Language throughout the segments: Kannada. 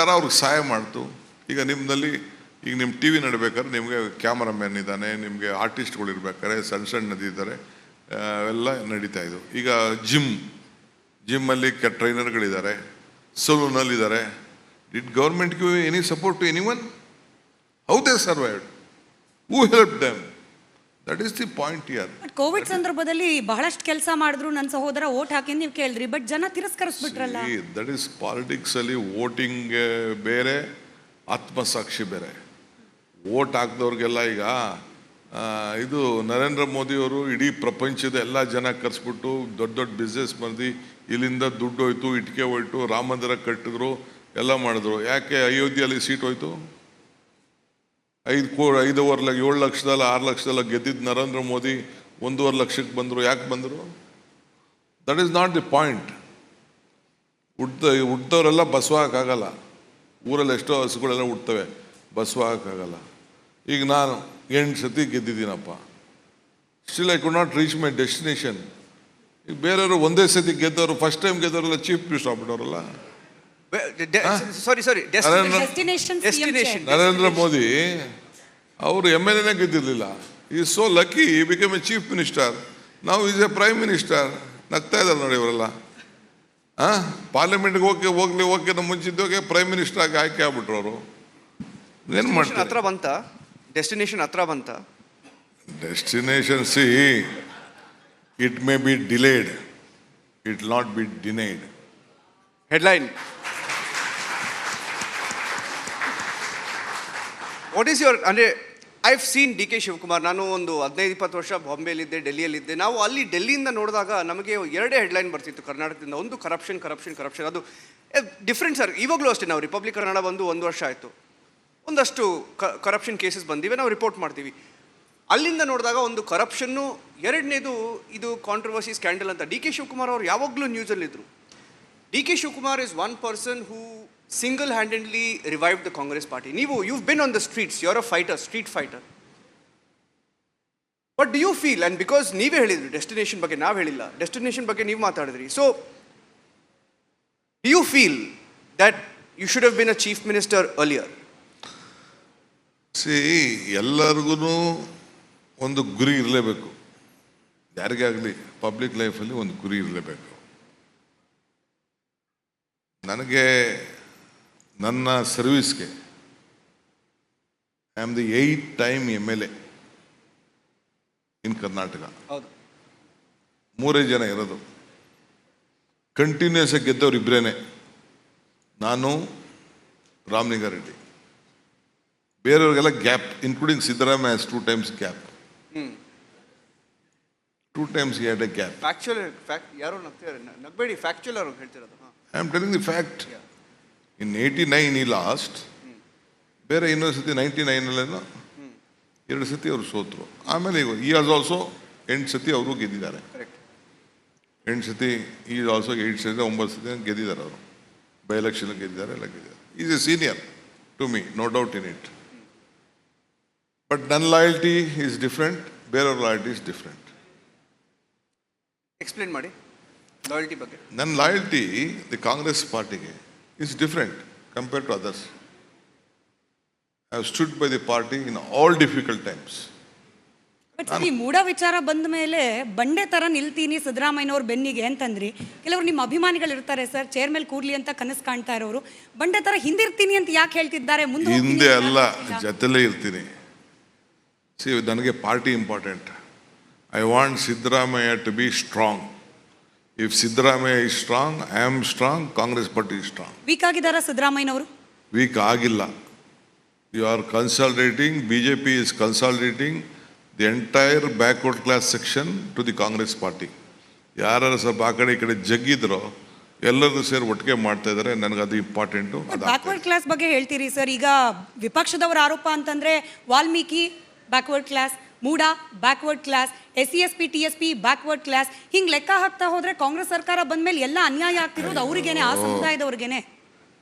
ಸರ್ಕಾರ ಅವ್ರಿಗೆ ಸಹಾಯ ಮಾಡ್ತು. ಈಗ ನಿಮ್ಮಲ್ಲಿ ಈಗ ನಿಮ್ಮ ಟಿ ವಿ ನಡಬೇಕಾದ್ರೆ ನಿಮಗೆ ಕ್ಯಾಮರಾಮ್ಯಾನ್ ಇದ್ದಾನೆ, ನಿಮಗೆ ಆರ್ಟಿಸ್ಟ್ಗಳು ಇರ್ಬೇಕಾದ್ರೆ ಸಣ್ಣ ಸಣ್ಣದಿದ್ದಾರೆ, ಎಲ್ಲ ನಡೀತಾ ಇದ್ದು. ಈಗ ಜಿಮ್ಮಲ್ಲಿ ಟ್ರೈನರ್ಗಳಿದ್ದಾರೆ, ಸಲೂನಲ್ಲಿದ್ದಾರೆ. Did government give any support to anyone? How they survived? Who help them? That is the point here. Covid ಸಂದರ್ಭದಲ್ಲಿ ಬಹಳಷ್ಟು ಕೆಲಸ ಮಾಡಿದ್ರು, ನನ್ನ ಸಹೋದರ ವೋಟ್ ಹಾಕಿ ನೀವು ಕೇಳಿದ್ರಿ, ಬಟ್ ಜನ ತಿರಸ್ಕರಿಸ್ಬಿಟ್ರಲ್ಲ. ದಟ್ ಈಸ್ ಪಾಲಿಟಿಕ್ಸ್ ಅಲ್ಲಿ ವೋಟಿಂಗ್ ಬೇರೆ, ಆತ್ಮಸಾಕ್ಷಿ ಬೇರೆ. ವೋಟ್ ಹಾಕಿದವ್ರಿಗೆಲ್ಲ ಈಗ ಇದು ನರೇಂದ್ರ ಮೋದಿಯವರು ಇಡೀ ಪ್ರಪಂಚದ ಎಲ್ಲ ಜನ ಕರೆಸ್ಬಿಟ್ಟು ದೊಡ್ಡ ದೊಡ್ಡ ಬಿಸ್ನೆಸ್ ಮಂದಿ ಇಲ್ಲಿಂದ ದುಡ್ಡು ಹೋಯ್ತು, ಇಟ್ಕೆ ಹೋಯ್ತು, ರಾಮ ಮಂದಿರ ಕಟ್ಟಿದ್ರು, ಎಲ್ಲ ಮಾಡಿದ್ರು. ಯಾಕೆ ಅಯೋಧ್ಯೆಯಲ್ಲಿ ಸೀಟ್ ಹೋಯ್ತು? 7 ಲಕ್ಷದಲ್ಲ 6 ಲಕ್ಷದಲ್ಲ ಗೆದ್ದಿದ್ದು ನರೇಂದ್ರ ಮೋದಿ 1.5 ಲಕ್ಷಕ್ಕೆ ಬಂದರು. ಯಾಕೆ ಬಂದರು? That is not the point. ಹುಟ್ಟದವರೆಲ್ಲ ಬಸವ ಹಾಕಾಗಲ್ಲ. ಊರಲ್ಲಿ ಎಷ್ಟೋ ಹಸುಗಳೆಲ್ಲ ಹುಡ್ತವೆ, ಬಸವ ಹಾಕಾಗಲ್ಲ. ಈಗ ನಾನು 8 ಸತಿ ಗೆದ್ದಿದ್ದೀನಪ್ಪ, still I could not reach my destination. ಈಗ ಬೇರೆಯವರು ಒಂದೇ ಸತಿ ಗೆದ್ದವರು, ಫಸ್ಟ್ ಟೈಮ್ ಗೆದ್ದವರೆಲ್ಲ ಚೀಫ್ ಮಿನಿಸ್ಟರ್ ಆಗ್ಬಿಟ್ಟವರಲ್ಲ. ನರೇಂದ್ರ ಮೋದಿ ಅವರು MLA ಗೆದ್ದಿರ್ಲಿಲ್ಲ. Is so lucky, he become a chief minister. ನಾವು ಈಸ್ ಎ ಪ್ರೈಮ್ ಮಿನಿಸ್ಟರ್. ನಗ್ತಾ ಇದ್ದಾರೆ ನೋಡಿ ಇವರೆಲ್ಲ. ಪಾರ್ಲಿಮೆಂಟ್ಗೆ ಹೋಗಿ ಮುಂಚಿದ್ದೋಗೆ ಪ್ರೈಮ್ ಮಿನಿಸ್ಟರ್ ಆಗಿ ಆಯ್ಕೆ ಆಗ್ಬಿಟ್ರು ಅವರು. ಏನು ಮಾಡ್ತಾರೆ? ಹತ್ರ ಬಂತ ಡೆಸ್ಟಿನೇಷನ್, ಹತ್ರ ಬಂತ destination. See, it may be delayed, it not be denied. Headline. What is your, ಅಂದರೆ ಐವ್ ಸೀನ್ ಡಿ ಕೆ ಶಿವಕುಮಾರ್. ನಾನು ಒಂದು 15-20 ವರ್ಷ ಬಾಂಬೆಯಲ್ಲಿದ್ದೆ, ಡೆಲ್ಲಿಯಲ್ಲಿದ್ದೆ. ನಾವು ಅಲ್ಲಿ ಡೆಲ್ಲಿಯಿಂದ ನೋಡಿದಾಗ ನಮಗೆ 2 ಹೆಡ್ಲೈನ್ ಬರ್ತಿತ್ತು ಕರ್ನಾಟಕದಿಂದ. ಒಂದು ಕರಪ್ಷನ್. ಅದು ಡಿಫ್ರೆಂಟ್ ಸರ್. ಇವಾಗಲೂ ಅಷ್ಟೇ, ನಾವು ರಿಪಬ್ಲಿಕ್ ಕನ್ನಡ ಬಂದು 1 ವರ್ಷ ಆಯಿತು, ಒಂದಷ್ಟು ಕರಪ್ಷನ್ ಕೇಸಸ್ ಬಂದಿವೆ, ನಾವು ರಿಪೋರ್ಟ್ ಮಾಡ್ತೀವಿ. ಅಲ್ಲಿಂದ ನೋಡಿದಾಗ ಒಂದು ಕರಪ್ಷನ್ನು, ಎರಡನೇದು ಇದು ಕಾಂಟ್ರವರ್ಸಿ, ಸ್ಕ್ಯಾಂಡಲ್ ಅಂತ. ಡಿ ಕೆ ಶಿವಕುಮಾರ್ ಅವರು ಯಾವಾಗಲೂ ನ್ಯೂಸಲ್ಲಿದ್ದರು. D K Shivakumar is one person who single handedly revive the Congress party. you've been on the streets, you're a fighter, street fighter. What do you feel? And because ನೀವೇ ಹೇಳಿದ್ರಿ ಡೆಸ್ಟಿನೇಷನ್ ಬಗ್ಗೆ, ನಾವು ಹೇಳಿಲ್ಲ, ಡೆಸ್ಟಿನೇಷನ್ ಬಗ್ಗೆ ನೀವು ಮಾತಾಡಿದ್ರಿ. So do you feel that you should have been a chief minister earlier? C, ಎಲ್ಲರಿಗೂ ಒಂದು ಗುರಿ ಇರಲೇಬೇಕು. ಯಾರಿಗೇ ಆಗಲಿ ಪಬ್ಲಿಕ್ ಲೈಫಲ್ಲಿ ಒಂದು ಗುರಿ ಇರಲೇಬೇಕು. ನನಗೆ ನನ್ನ ಸರ್ವಿಸ್ಗೆ I am the 8th time MLA in Karnataka. 3 ಜನ ಇರೋದು. ಕಂಟಿನ್ಯೂಸ್ ಆಗಿ ಗೆದ್ದವ್ರು ಇಬ್ಬರೇನೆ, ನಾನು, ರಾಮಲಿಂಗಾರೆಡ್ಡಿ. ಬೇರೆಯವ್ರಿಗೆಲ್ಲ gap, including Siddaramaiah has 2 times gap. 2 times he had a gap. Factual, ಯಾರು ನಗಬೇಡಿ, ಫ್ಯಾಕ್ಚುಯಲ್ ಅವರು ಹೇಳ್ತಿರೋದು. I am telling the fact. In 89 he lost. ಬೇರೆ ಇನ್ನೊಂದು ಸತಿ 99 2 ಸತಿ ಅವರು ಸೋತರು. ಆಮೇಲೆ ಈ ಆಸ್ ಆಲ್ಸೋ 8 ಸತಿ ಅವರು ಗೆದ್ದಿದ್ದಾರೆ. 8 ಸತಿ, ಈ ಆಲ್ಸೋ 8 ಸತಿ 9 ಸತಿ ಗೆದ್ದಿದ್ದಾರೆ ಅವರು. ಬೈ ಎಲೆಕ್ಷನ್ ಗೆದ್ದಿದ್ದಾರೆ, ಎಲ್ಲ ಗೆದ್ದಿದ್ದಾರೆ. Is a senior to me, no doubt in it. But ನನ್ನ ಲಾಯಲ್ಟಿ ಈಸ್ ಡಿಫ್ರೆಂಟ್, ಬೇರೆಯವ್ರ ಲಾಯಲ್ಟಿ ಇಸ್ ಡಿಫ್ರೆಂಟ್. ಎಕ್ಸ್ಪ್ಲೇನ್ ಮಾಡಿ ಲಾಯಲ್ಟಿ ಬಗ್ಗೆ. ನನ್ನ ಲಾಯಲ್ಟಿ ದಿ ಕಾಂಗ್ರೆಸ್ ಪಾರ್ಟಿಗೆ is different compared to others. I have stood by the party in all difficult times. But ಈ ಮೂಢ ವಿಚಾರ ಬಂದ ಮೇಲೆ ಬಂಡೆ ತರ ನಿಲ್ತೀನಿ ಸಿದ್ದರಾಮಯ್ಯನವ್ರ ಬೆನ್ನಿಗೆ ಅಂತಂದ್ರಿ. ಕೆಲವರು ನಿಮ್ಮ ಅಭಿಮಾನಿಗಳು ಇರ್ತಾರೆ ಸರ್, ಚೇರ್ ಮೇಲೆ ಕೂರ್ಲಿ ಅಂತ ಕನಸು ಕಾಣ್ತಾ ಇರೋರು, ಬಂಡೆ ತರ ಹಿಂದಿರ್ತೀನಿ ಅಂತ ಯಾಕೆ ಹೇಳ್ತಿದ್ದಾರೆ? ಹಿಂದೆ ಅಲ್ಲ, ಜೊತೆಲೇ ಇರ್ತೀನಿ. ಸಿ, ನನಗೆ party important. I want Siddaramaiah to be strong. If Siddaramaiah is strong, I am strong, Congress party is strong. Weak ಆಗಿದಾರ ಸಿದ್ದರಾಮಯ್ಯನವರು? ವೀಕ್ ಆಗಿಲ್ಲ. You are consolidating, BJP is consolidating the entire backward class section to the Congress party. ಯಾರು ಸ್ವಲ್ಪ ಆ ಕಡೆ ಈ ಕಡೆ ಜಗ್ಗಿದ್ರೋ ಎಲ್ಲರೂ ಸೇರಿ ಒಟ್ಟಿಗೆ ಮಾಡ್ತಾ ಇದ್ದಾರೆ. ನನಗೆ ಅದು ಇಂಪಾರ್ಟೆಂಟು. ಬ್ಯಾಕ್ವರ್ಡ್ ಕ್ಲಾಸ್ ಬಗ್ಗೆ ಹೇಳ್ತೀರಿ ಸರ್. ಈಗ ವಿಪಕ್ಷದವರ ಆರೋಪ ಅಂತಂದ್ರೆ Valmiki backward class, MUDA backward class, SC/ST TSP backward class, ಹಿಂಗೆ ಲೆಕ್ಕ ಹಾಕ್ತಾ ಹೋದ್ರೆ ಕಾಂಗ್ರೆಸ್ ಸರ್ಕಾರ ಬಂದ್ಮೇಲೆ ಎಲ್ಲ ಅನ್ಯಾಯ ಆಗ್ತಿರೋದು ಅವ್ರಿಗೇನೆ, ಆ ಸಮುದಾಯದವ್ರಿಗೇನೆ.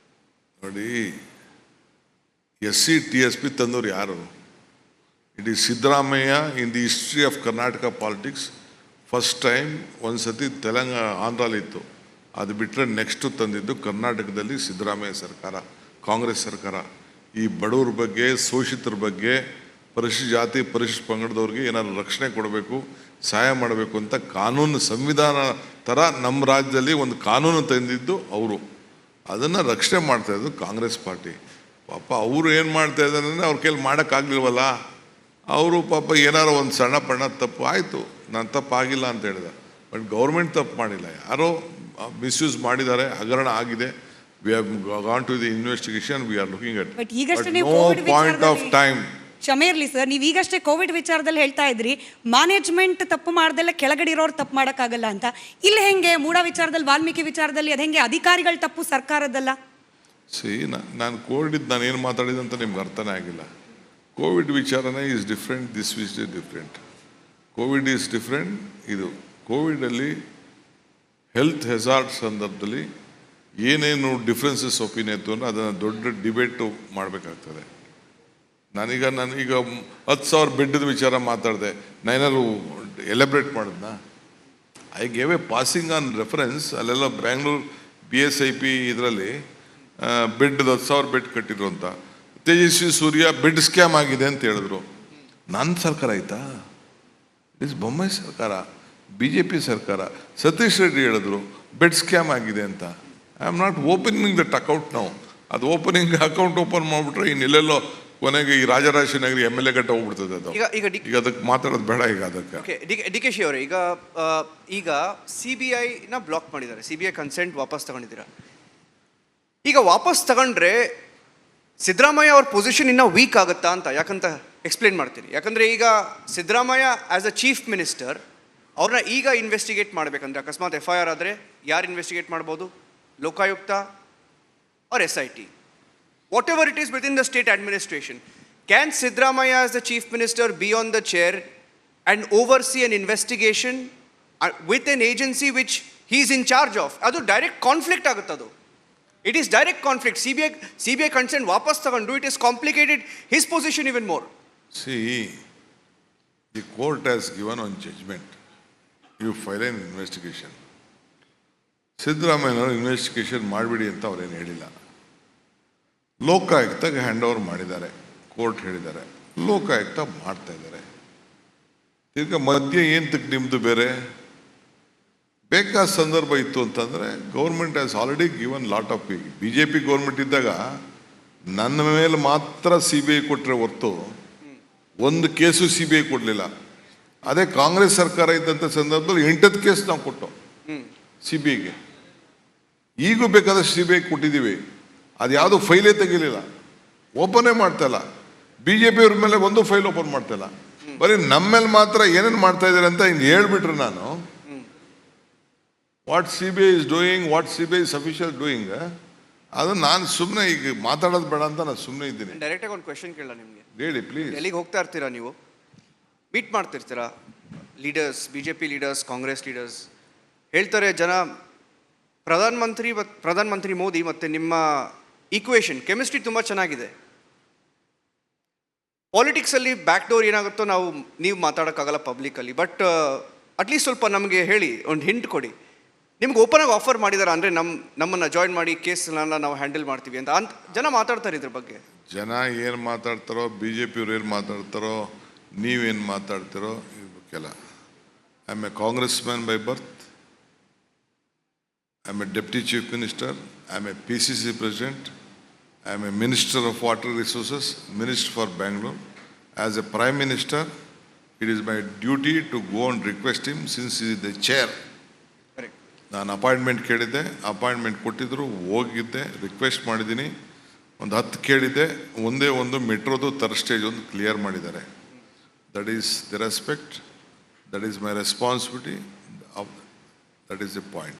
ನೋಡಿ, SC TSP ತಂದವ್ರು ಯಾರು? It is Siddaramaiah. In the history of Karnataka politics first time ಒಂದು ಸತಿ ಆಂಧ್ರಲ್ಲಿ ಇತ್ತು, ಅದು ಬಿಟ್ಟರೆ ನೆಕ್ಸ್ಟ್ ತಂದಿದ್ದು ಕರ್ನಾಟಕದಲ್ಲಿ ಸಿದ್ದರಾಮಯ್ಯ ಸರ್ಕಾರ, ಕಾಂಗ್ರೆಸ್ ಸರ್ಕಾರ ಈ ಬಡವ್ರ ಬಗ್ಗೆ, ಶೋಷಿತರ ಬಗ್ಗೆ, ಪರಿಶಿಷ್ಟ ಜಾತಿ ಪರಿಶಿಷ್ಟ ಪಂಗಡದವ್ರಿಗೆ ಏನಾದ್ರು ರಕ್ಷಣೆ ಕೊಡಬೇಕು, ಸಹಾಯ ಮಾಡಬೇಕು ಅಂತ ಕಾನೂನು, ಸಂವಿಧಾನ ಥರ ನಮ್ಮ ರಾಜ್ಯದಲ್ಲಿ ಒಂದು ಕಾನೂನು ತಂದಿದ್ದು ಅವರು. ಅದನ್ನು ರಕ್ಷಣೆ ಮಾಡ್ತಾಯಿದ್ದು ಕಾಂಗ್ರೆಸ್ ಪಾರ್ಟಿ. ಪಾಪ ಅವರು ಏನು ಮಾಡ್ತಾ ಇದ್ದಾರೆ ಅಂದರೆ ಅವ್ರ ಕೈಲಿ ಮಾಡೋಕ್ಕಾಗಲಿಲ್ವಲ್ಲ. ಅವರು ಪಾಪ ಏನಾರು ಒಂದು ಸಣ್ಣ ಪಣ್ಣ ತಪ್ಪು ಆಯಿತು, ನಾನು ತಪ್ಪಾಗಿಲ್ಲ ಅಂತ ಹೇಳಿದೆ. ಬಟ್ ಗೌರ್ಮೆಂಟ್ ತಪ್ಪು ಮಾಡಿಲ್ಲ, ಯಾರೋ ಮಿಸ್ಯೂಸ್ ಮಾಡಿದ್ದಾರೆ, ಹಗರಣ ಆಗಿದೆ. We have gone to the investigation, we are looking at. But ಈಗಷ್ಟೇ ನೀವು ನೋ ಕೋವಿಡ್ ಪಾಯಿಂಟ್ ಆಫ್ ಟೈಮ್. ಕ್ಷಮೆ ಇರಲಿ ಸರ್, ನೀವು ಈಗಷ್ಟೇ ಕೋವಿಡ್ ವಿಚಾರದಲ್ಲಿ ಹೇಳ್ತಾ ಇದ್ರಿ ಮ್ಯಾನೇಜ್ಮೆಂಟ್ ತಪ್ಪು ಮಾಡ್ದೆಲ್ಲ ಕೆಳಗಡೆ ಇರೋರು ತಪ್ಪು ಮಾಡೋಕ್ಕಾಗಲ್ಲ ಅಂತ. ಇಲ್ಲಿ ಹೆಂಗೆ ಮೂಡ ವಿಚಾರದಲ್ಲಿ, ವಾಲ್ಮೀಕಿ ವಿಚಾರದಲ್ಲಿ ಅದು ಹೆಂಗೆ ಅಧಿಕಾರಿಗಳ ತಪ್ಪು ಸರ್ಕಾರದ್ದಲ್ಲ? ನಾನು ಕೋವಿಡ್ ನಾನು ಏನು ಮಾತಾಡಿದೆ ಅಂತ ನಿಮ್ಗೆ ಅರ್ಥನೇ ಆಗಿಲ್ಲ. ಕೋವಿಡ್ ವಿಚಾರನೇ ಈಸ್ ಡಿಫ್ರೆಂಟ್, ದಿಸ್ ವಿಸ್ is different. Covid is different. ಇದು ಕೋವಿಡಲ್ಲಿ ಹೆಲ್ತ್ ಹೆಜಾರ್ಡ್ ಸಂದರ್ಭದಲ್ಲಿ ಏನೇನು ಡಿಫ್ರೆನ್ಸಸ್ ಒಪಿನಿಯನ್ ಇತ್ತು ಅಂದರೆ ಅದನ್ನು ದೊಡ್ಡ ಡಿಬೇಟು ಮಾಡಬೇಕಾಗ್ತದೆ. ನಾನೀಗ 10,000 ಬೆಡ್ದ ವಿಚಾರ ಮಾತಾಡಿದೆ, ನಾನೇನಾದ್ರು ಎಲೆಬ್ರೇಟ್ ಮಾಡಿದ್ನಾ? I gave a passing on reference. ಅಲ್ಲೆಲ್ಲ ಬ್ಯಾಂಗ್ಳೂರು BSIP ಇದರಲ್ಲಿ ಬೆಡ್ 10,000 ಬೆಡ್ ಕಟ್ಟಿದ್ರು ಅಂತ. ತೇಜಸ್ವಿ ಸೂರ್ಯ ಬೆಡ್ ಸ್ಕ್ಯಾಮ್ ಆಗಿದೆ ಅಂತ ಹೇಳಿದ್ರು. ನನ್ನ ಸರ್ಕಾರ ಆಯ್ತಾ? ಇಸ್ ಬೊಮ್ಮಾಯಿ ಸರ್ಕಾರ, BJP ಸರ್ಕಾರ. ಸತೀಶ್ ರೆಡ್ಡಿ ಹೇಳಿದ್ರು ಬೆಡ್ ಸ್ಕ್ಯಾಮ್ ಆಗಿದೆ ಅಂತ. I am not opening that account ನಾವು. ಅದು ಅಕೌಂಟ್ ಓಪನ್ ಮಾಡಿಬಿಟ್ರೆ ಇನ್ನೆಲ್ಲೆಲ್ಲೋ ಕೊನೆಗೆ ಈ ರಾಜರಾಜೇಶ್ವರಿ MLA ಗಂಟೆ ಹೋಗ್ಬಿಡ್ತದೆ ಅದು. ಈಗ ಅದಕ್ಕೆ ಮಾತಾಡೋದು ಬೇಡ. ಈಗ ಅದಕ್ಕೆ DK ಅವರೇ, ಈಗ CBIನ ಬ್ಲಾಕ್ ಮಾಡಿದ್ದಾರೆ, CBI ಕನ್ಸೆಂಟ್ ವಾಪಸ್ ತಗೊಂಡಿದ್ದೀರಾ. ಈಗ ವಾಪಸ್ ತಗೊಂಡ್ರೆ ಸಿದ್ದರಾಮಯ್ಯ ಅವ್ರ ಪೊಸಿಷನ್ ಇನ್ನೂ ವೀಕ್ ಆಗುತ್ತಾ ಅಂತ, ಯಾಕಂತ ಎಕ್ಸ್ಪ್ಲೇನ್ ಮಾಡ್ತೀನಿ. ಯಾಕಂದರೆ ಈಗ Siddaramaiah as a chief minister ಅವ್ರನ್ನ ಈಗ ಇನ್ವೆಸ್ಟಿಗೇಟ್ ಮಾಡಬೇಕಂದ್ರೆ ಅಕಸ್ಮಾತ್ FIR ಆದರೆ ಯಾರು ಇನ್ವೆಸ್ಟಿಗೇಟ್ ಮಾಡ್ಬೋದು? Lokayukta or SIT, whatever it is within the state administration. Can Siddaramaiah as the chief minister be on the chair and oversee an investigation with an agency which he is in charge of? Adu direct conflict aguttadu. It is direct conflict. CBI consent ವಾಪಸ್ ತಗೊಂಡು it is complicated his position even more. See, the court has given one judgment. You file an investigation. ಸಿದ್ದರಾಮಯ್ಯನವರು ಇನ್ವೆಸ್ಟಿಗೇಷನ್ ಮಾಡಿಬಿಡಿ ಅಂತ ಅವ್ರೇನು ಹೇಳಿಲ್ಲ. ಲೋಕಾಯುಕ್ತಗೆ ಹ್ಯಾಂಡ್ ಓವರ್ ಮಾಡಿದ್ದಾರೆ, ಕೋರ್ಟ್ ಹೇಳಿದ್ದಾರೆ. ಲೋಕಾಯುಕ್ತ ಮಾಡ್ತಾ ಇದ್ದಾರೆ. ಈಗ ಮಧ್ಯೆ ಏನು ನಿಮ್ಮದು ಬೇರೆ ಬೇಕಾದ ಸಂದರ್ಭ ಇತ್ತು ಅಂತಂದರೆ government has already given lot of BJP government ಇದ್ದಾಗ ನನ್ನ ಮೇಲೆ ಮಾತ್ರ CBI ಕೊಟ್ಟರೆ ಹೊರತು ಒಂದು ಕೇಸು CBI ಕೊಡಲಿಲ್ಲ. ಅದೇ ಕಾಂಗ್ರೆಸ್ ಸರ್ಕಾರ ಇದ್ದಂಥ ಸಂದರ್ಭದಲ್ಲಿ 8 ಕೇಸ್ ನಾವು ಕೊಟ್ಟು CBIಗೆ. ಈಗೂ ಬೇಕಾದಷ್ಟು CBI ಕೊಟ್ಟಿದ್ದೀವಿ. ಅದು ಯಾವುದು ಫೈಲೇ ತೆಗಿಲಿಲ್ಲ, ಓಪನೇ ಮಾಡ್ತಾಯಿಲ್ಲ. BJP ಅವ್ರ ಮೇಲೆ ಒಂದು ಫೈಲ್ ಓಪನ್ ಮಾಡ್ತಾಯಿಲ್ಲ. ಬರೀ ನಮ್ಮ ಮೇಲೆ ಮಾತ್ರ ಏನೇನು ಮಾಡ್ತಾ ಇದ್ದಾರೆ ಅಂತ ಇನ್ನು ಹೇಳ್ಬಿಟ್ರೆ ನಾನು what CBI is doing, what CBI is official doing, ಅದು ನಾನು ಸುಮ್ಮನೆ ಈಗ ಮಾತಾಡೋದು ಬೇಡ ಅಂತ ನಾನು ಸುಮ್ಮನೆ ಇದ್ದೀನಿ. ಡೈರೆಕ್ಟಾಗಿ ಒಂದು ಕ್ವೆಶನ್ ಕೇಳಲ್ಲ ನಿಮಗೆ? ಹೇಳಿ ಪ್ಲೀಸ್. ಎಲ್ಲಿಗೆ ಹೋಗ್ತಾ ಇರ್ತೀರಾ ನೀವು? ಮೀಟ್ ಮಾಡ್ತಿರ್ತೀರಾ leaders, BJP leaders, Congress leaders? ಹೇಳ್ತಾರೆ ಜನ ಪ್ರಧಾನಮಂತ್ರಿ ಮೋದಿ ಮತ್ತು ನಿಮ್ಮ ಈಕ್ವೇಷನ್ ಕೆಮಿಸ್ಟ್ರಿ ತುಂಬ ಚೆನ್ನಾಗಿದೆ. ಪಾಲಿಟಿಕ್ಸಲ್ಲಿ ಬ್ಯಾಕ್ ಡೋರ್ ಏನಾಗುತ್ತೋ ನೀವು ಮಾತಾಡೋಕ್ಕಾಗಲ್ಲ ಪಬ್ಲಿಕಲ್ಲಿ. ಬಟ್ ಅಟ್ಲೀಸ್ಟ್ ಸ್ವಲ್ಪ ನಮಗೆ ಹೇಳಿ, ಒಂದು ಹಿಂಟ್ ಕೊಡಿ. ನಿಮ್ಗೆ ಓಪನ್ ಆಗಿ ಆಫರ್ ಮಾಡಿದಾರ ಅಂದರೆ ನಮ್ಮನ್ನು ಜಾಯಿನ್ ಮಾಡಿ ಕೇಸ್ನ ನಾವು ಹ್ಯಾಂಡಲ್ ಮಾಡ್ತೀವಿ ಅಂತ ಜನ ಮಾತಾಡ್ತಾರೆ ಇದ್ರ ಬಗ್ಗೆ. ಜನ ಏನು ಮಾತಾಡ್ತಾರೋ, BJP ಅವ್ರು ಏನು ಮಾತಾಡ್ತಾರೋ, ನೀವೇನು ಮಾತಾಡ್ತಾರೋ ಇದಕ್ಕೆಲ್ಲ. I am A Congress man by birth. I am a Deputy Chief Minister, I am a PCC President, I am a Minister of Water Resources, Minister for Bangalore. As a Prime Minister, it is my duty to go and request him since he is the chair. Correct. ನಾನು ಅಪಾಯಿಂಟ್ಮೆಂಟ್ ಕೇಳಿದ್ದೆ, ಅಪಾಯಿಂಟ್ಮೆಂಟ್ ಕೊಟ್ಟಿದ್ದರು, ಹೋಗಿದ್ದೆ, ರಿಕ್ವೆಸ್ಟ್ ಮಾಡಿದ್ದೀನಿ. ಒಂದು 10 ಕೇಳಿದ್ದೆ, ಒಂದೇ ಒಂದು ಮೆಟ್ರೋದು ಥರ್ಡ್ ಸ್ಟೇಜ್ ಒಂದು ಕ್ಲಿಯರ್ ಮಾಡಿದ್ದಾರೆ. That is the respect, that is my responsibility, that is the point.